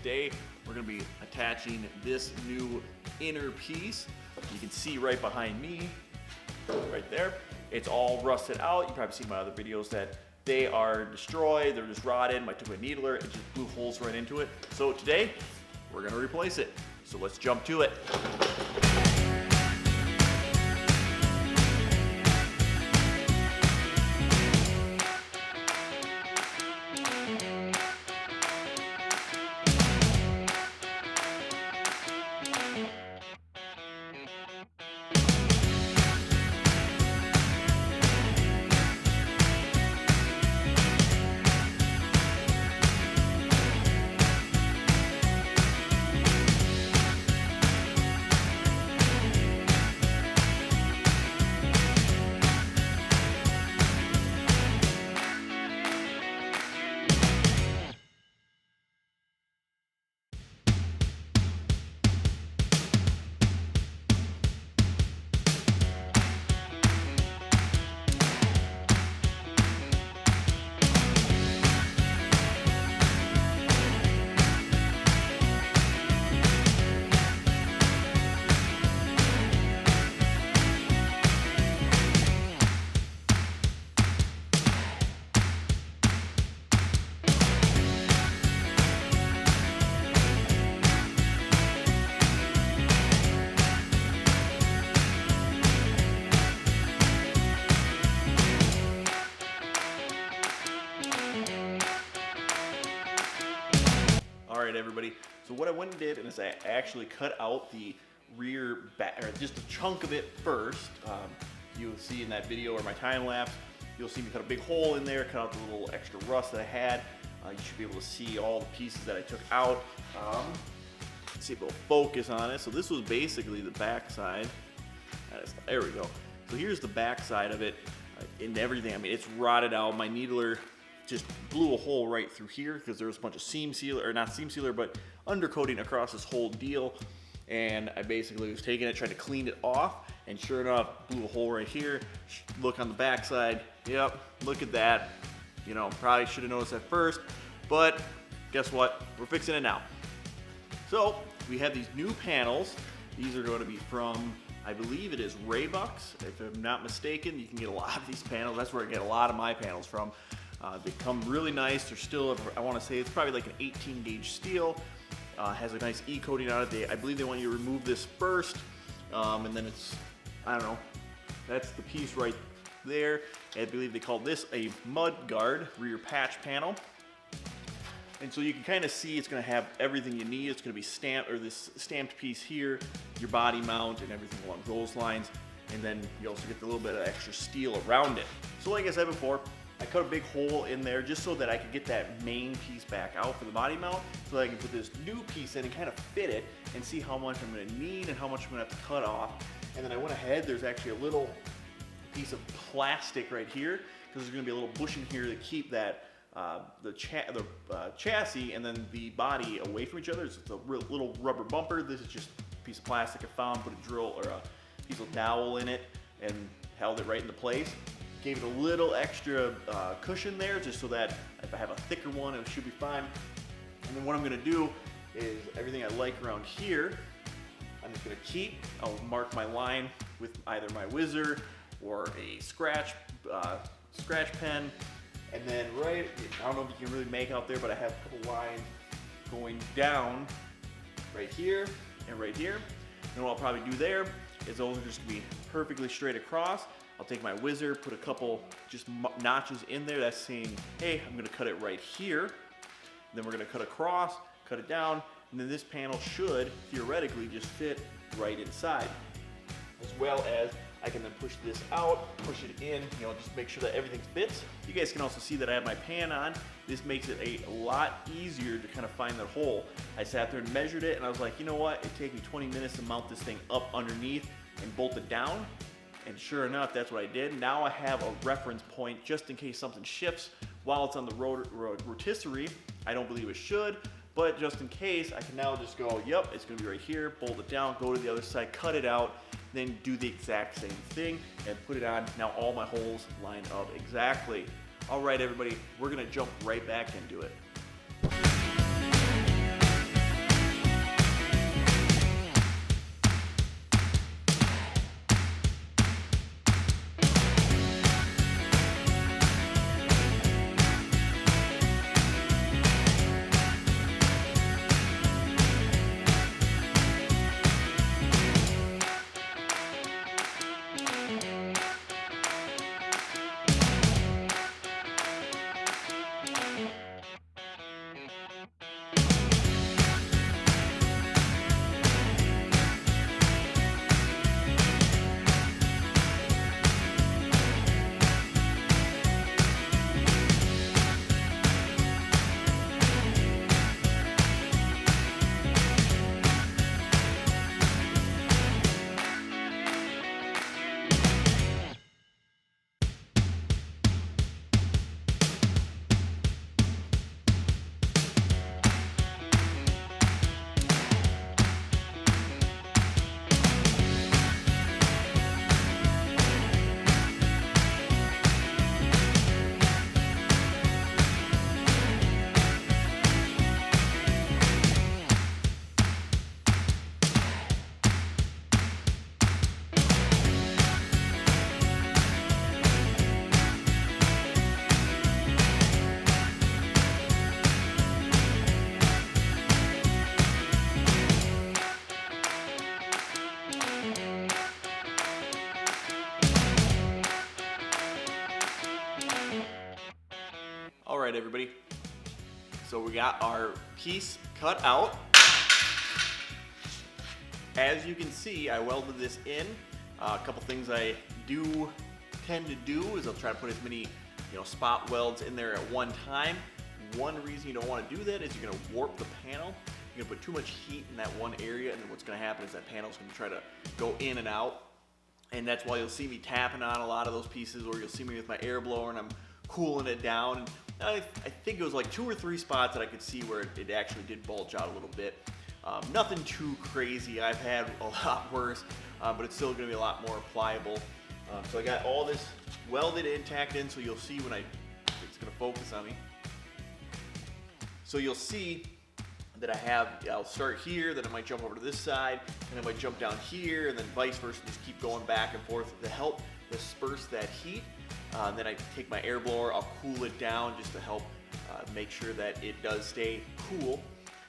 today we're going to be attaching this new inner piece. You can see right behind me, right there, it's all rusted out. You've probably seen my other videos that they are destroyed, they're just rotted. I took a needler, it just blew holes right into it. So today, we're going to replace it. So let's jump to it. Alright everybody, so what I went and did is I actually cut out the rear back, or just a chunk of it first. You'll see in that video or my time lapse, you'll see me cut a big hole in there, cut out the little extra rust that I had. You should be able to see all the pieces that I took out. Let's see if we'll focus on it. So this was basically the back side. There we go. So here's the back side of it and everything. I mean, it's rotted out. My needler just blew a hole right through here because there was a bunch of seam sealer, or not seam sealer, but undercoating across this whole deal. And I basically was taking it, trying to clean it off, and sure enough, blew a hole right here. Look on the back side. Yep, look at that. You know, probably should have noticed that first, but guess what? We're fixing it now. So we have these new panels. These are going to be from, I believe it is Raybucks. If I'm not mistaken, you can get a lot of these panels. That's where I get a lot of my panels from. They come really nice. They're still, I want to say it's probably like an 18 gauge steel. Has a nice E coating on it. I believe they want you to remove this first, and then it's, I don't know, that's the piece right there. I believe they call this a mud guard rear patch panel. And so you can kind of see it's going to have everything you need. It's going to be stamped, or this stamped piece here, your body mount and everything along those lines. And then you also get a little bit of extra steel around it. So like I said before, I cut a big hole in there just so that I could get that main piece back out for the body mount, so that I can put this new piece in and kind of fit it and see how much I'm going to need and how much I'm going to have to cut off. And then I went ahead, there's actually a little piece of plastic right here, because there's going to be a little bushing here to keep that the chassis and then the body away from each other. It's a little rubber bumper. This is just a piece of plastic I found, put a drill or a piece of dowel in it and held it right into place. Gave it a little extra cushion there, just so that if I have a thicker one, it should be fine. And then what I'm gonna do is everything I like around here, I'm just gonna keep. I'll mark my line with either my Whizzer or a scratch pen. And then I don't know if you can really make out there, but I have a couple lines going down right here and right here. And what I'll probably do there is those are just gonna be perfectly straight across. I'll take my Whizzer, put a couple just notches in there that's saying, hey, I'm gonna cut it right here. Then we're gonna cut across, cut it down, and then this panel should theoretically just fit right inside. As well as I can then push this out, push it in, you know, just make sure that everything fits. You guys can also see that I have my pan on. This makes it a lot easier to kind of find that hole. I sat there and measured it, and I was like, you know what? It'd take me 20 minutes to mount this thing up underneath and bolt it down. And sure enough, that's what I did. Now I have a reference point just in case something shifts while it's on the rotisserie. I don't believe it should, but just in case, I can now just go, yep, it's gonna be right here, bolt it down, go to the other side, cut it out, then do the exact same thing and put it on. Now all my holes line up exactly. All right, everybody, we're gonna jump right back into it. everybody. So we got our piece cut out. As you can see, I welded this in. A couple things I do tend to do is I'll try to put as many spot welds in there at one time. One reason you don't want to do that is you're going to warp the panel. You're going to put too much heat in that one area, and then what's going to happen is that panel's going to try to go in and out. And that's why you'll see me tapping on a lot of those pieces, or you'll see me with my air blower and I'm cooling it down. And I think it was like 2 or 3 spots that I could see where it actually did bulge out a little bit. Nothing too crazy. I've had a lot worse, but it's still going to be a lot more pliable. So I got all this welded in, tacked in, so you'll see when it's going to focus on me. So you'll see that I'll start here, then I might jump over to this side, and I might jump down here, and then vice versa, just keep going back and forth to help disperse that heat. Then I take my air blower, I'll cool it down just to help make sure that it does stay cool.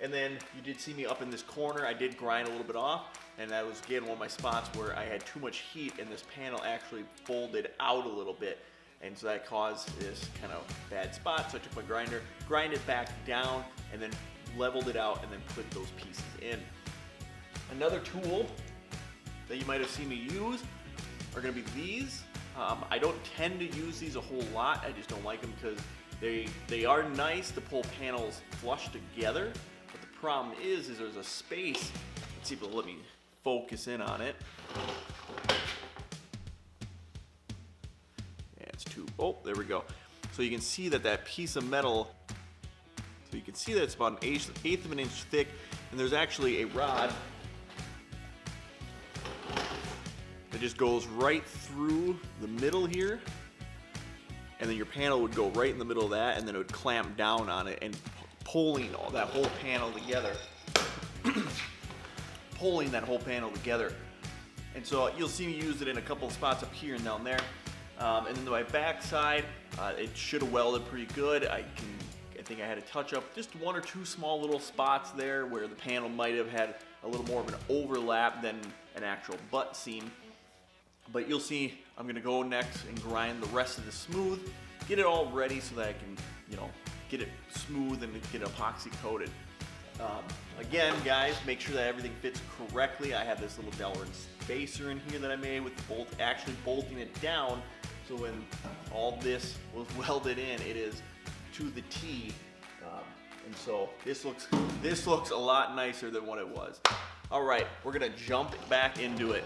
And then you did see me up in this corner, I did grind a little bit off, and that was again one of my spots where I had too much heat and this panel actually folded out a little bit. And so that caused this kind of bad spot. So I took my grinder, grind it back down, and then leveled it out and then put those pieces in. Another tool that you might have seen me use are going to be these. I don't tend to use these a whole lot. I just don't like them because they are nice to pull panels flush together. But the problem is there's a space. Let's see if it'll let me focus in on it. Yeah, it's too. Oh, there we go. So you can see that piece of metal. So you can see that it's about an eighth of an inch thick, and there's actually a rod that just goes right through the middle here, and then your panel would go right in the middle of that, and then it would clamp down on it and pulling all that whole panel together. Pulling that whole panel together. And so you'll see me use it in a couple of spots up here and down there. And then my back side, it should have welded pretty good. I think I had to touch up just 1 or 2 small little spots there where the panel might have had a little more of an overlap than an actual butt seam. But you'll see I'm gonna go next and grind the rest of this smooth, get it all ready so that I can, get it smooth and get epoxy coated. Again, guys, make sure that everything fits correctly. I have this little Delrin spacer in here that I made with the bolt, actually bolting it down, so when all this was welded in, it is to the T. And so this looks a lot nicer than what it was. All right, we're gonna jump back into it.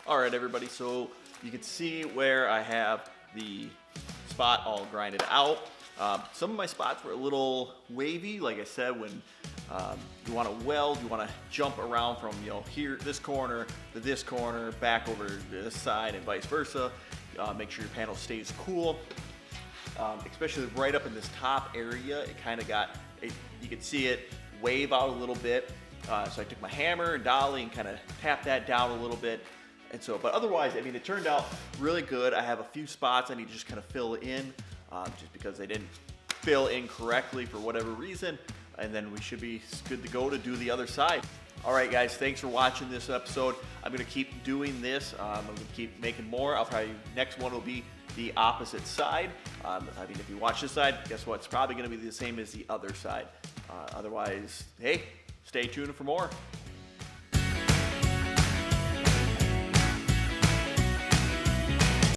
Alright everybody, so you can see where I have the spot all grinded out. Some of my spots were a little wavy, like I said, when you want to weld, you want to jump around from here, this corner to this corner, back over to this side and vice versa. Make sure your panel stays cool. Especially right up in this top area, it kind of you could see it wave out a little bit. So I took my hammer and dolly and kind of tapped that down a little bit. And so, but otherwise, I mean, it turned out really good. I have a few spots I need to just kind of fill in, just because they didn't fill in correctly for whatever reason. And then we should be good to go to do the other side. All right, guys, thanks for watching this episode. I'm gonna keep doing this. I'm gonna keep making more. Next one will be the opposite side. I mean, if you watch this side, guess what? It's probably gonna be the same as the other side. Otherwise, hey, stay tuned for more.